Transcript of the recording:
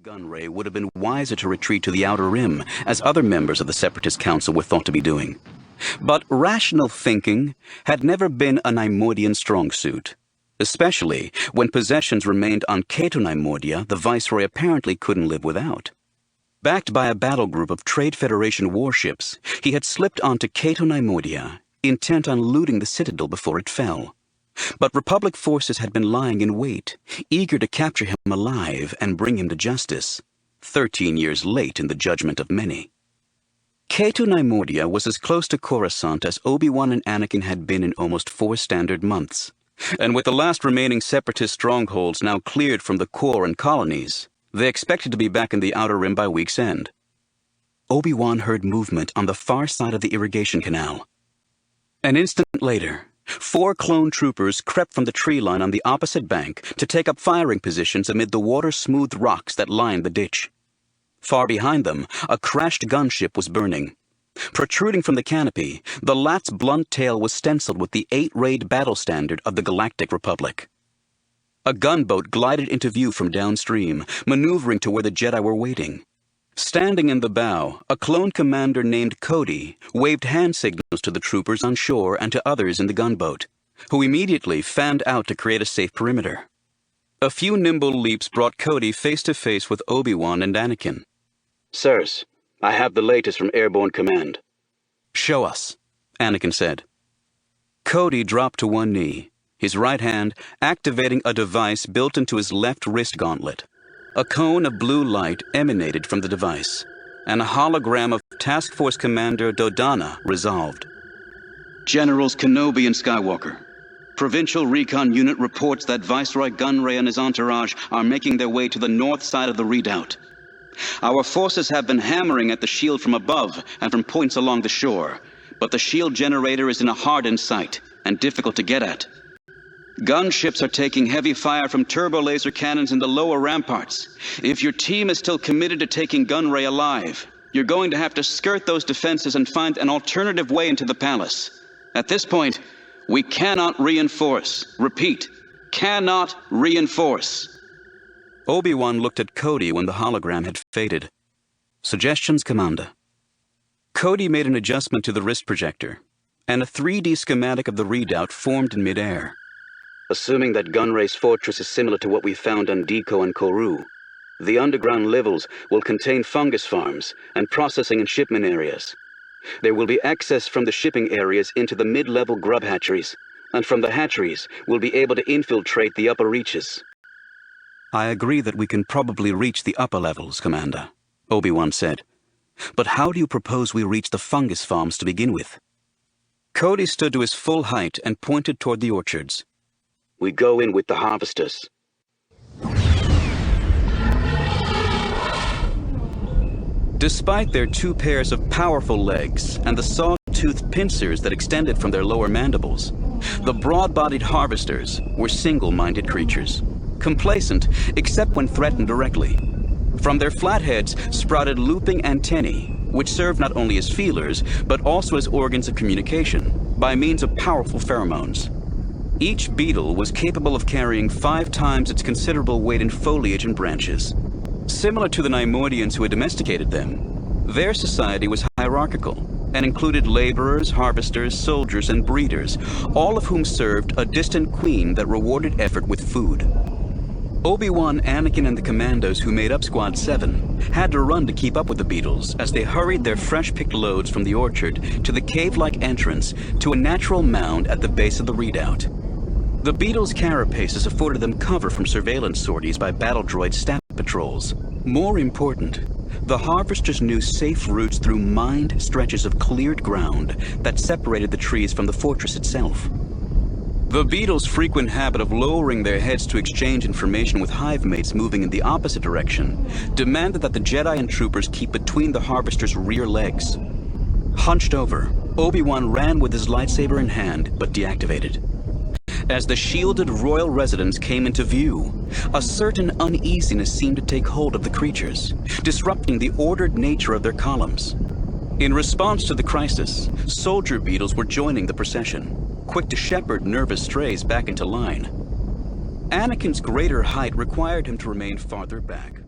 Gunray would have been wiser to retreat to the Outer Rim, as other members of the Separatist Council were thought to be doing. But rational thinking had never been a Neimoidian strong suit, especially when possessions remained on Cato Neimoidia the Viceroy apparently couldn't live without. Backed by a battle group of Trade Federation warships, he had slipped onto Cato Neimoidia, intent on looting the citadel before it fell. But Republic forces had been lying in wait, eager to capture him alive and bring him to justice, 13 years late in the judgment of many. Cato Neimoidia was as close to Coruscant as Obi-Wan and Anakin had been in almost 4 standard months, and with the last remaining Separatist strongholds now cleared from the core and colonies, they expected to be back in the Outer Rim by week's end. Obi-Wan heard movement on the far side of the irrigation canal. An instant later, 4 clone troopers crept from the tree line on the opposite bank to take up firing positions amid the water-smoothed rocks that lined the ditch. Far behind them, a crashed gunship was burning. Protruding from the canopy, the lat's blunt tail was stenciled with the 8-rayed battle standard of the Galactic Republic. A gunboat glided into view from downstream, maneuvering to where the Jedi were waiting. Standing in the bow, a clone commander named Cody waved hand signals to the troopers on shore and to others in the gunboat, who immediately fanned out to create a safe perimeter. A few nimble leaps brought Cody face to face with Obi-Wan and Anakin. "Sirs, I have the latest from Airborne Command." "Show us," Anakin said. Cody dropped to one knee, his right hand activating a device built into his left wrist gauntlet. A cone of blue light emanated from the device, and a hologram of Task Force Commander Dodonna resolved. "Generals Kenobi and Skywalker, Provincial Recon Unit reports that Viceroy Gunray and his entourage are making their way to the north side of the redoubt. Our forces have been hammering at the shield from above and from points along the shore, but the shield generator is in a hardened site and difficult to get at. Gunships are taking heavy fire from turbo-laser cannons in the lower ramparts. If your team is still committed to taking Gunray alive, you're going to have to skirt those defenses and find an alternative way into the palace. At this point, we cannot reinforce. Repeat, cannot reinforce." Obi-Wan looked at Cody when the hologram had faded. "Suggestions, Commander?" Cody made an adjustment to the wrist projector, and a 3D schematic of the redoubt formed in midair. "Assuming that Gunray's fortress is similar to what we found on Deco and Koru, the underground levels will contain fungus farms and processing and shipment areas. There will be access from the shipping areas into the mid-level grub hatcheries, and from the hatcheries we'll be able to infiltrate the upper reaches." "I agree that we can probably reach the upper levels, Commander," Obi-Wan said. "But how do you propose we reach the fungus farms to begin with?" Cody stood to his full height and pointed toward the orchards. "We go in with the harvesters." Despite their 2 pairs of powerful legs and the saw-toothed pincers that extended from their lower mandibles, the broad-bodied harvesters were single-minded creatures, complacent except when threatened directly. From their flat heads sprouted looping antennae, which served not only as feelers, but also as organs of communication, by means of powerful pheromones. Each beetle was capable of carrying 5 times its considerable weight in foliage and branches. Similar to the Neimoidians who had domesticated them, their society was hierarchical and included laborers, harvesters, soldiers, and breeders, all of whom served a distant queen that rewarded effort with food. Obi-Wan, Anakin, and the commandos who made up Squad 7 had to run to keep up with the beetles as they hurried their fresh-picked loads from the orchard to the cave-like entrance to a natural mound at the base of the redoubt. The beetles' carapaces afforded them cover from surveillance sorties by battle droid staff patrols. More important, the harvesters knew safe routes through mined stretches of cleared ground that separated the trees from the fortress itself. The beetles' frequent habit of lowering their heads to exchange information with hive mates moving in the opposite direction demanded that the Jedi and troopers keep between the harvesters' rear legs. Hunched over, Obi-Wan ran with his lightsaber in hand, but deactivated. As the shielded royal residence came into view, a certain uneasiness seemed to take hold of the creatures, disrupting the ordered nature of their columns. In response to the crisis, soldier beetles were joining the procession, quick to shepherd nervous strays back into line. Anakin's greater height required him to remain farther back.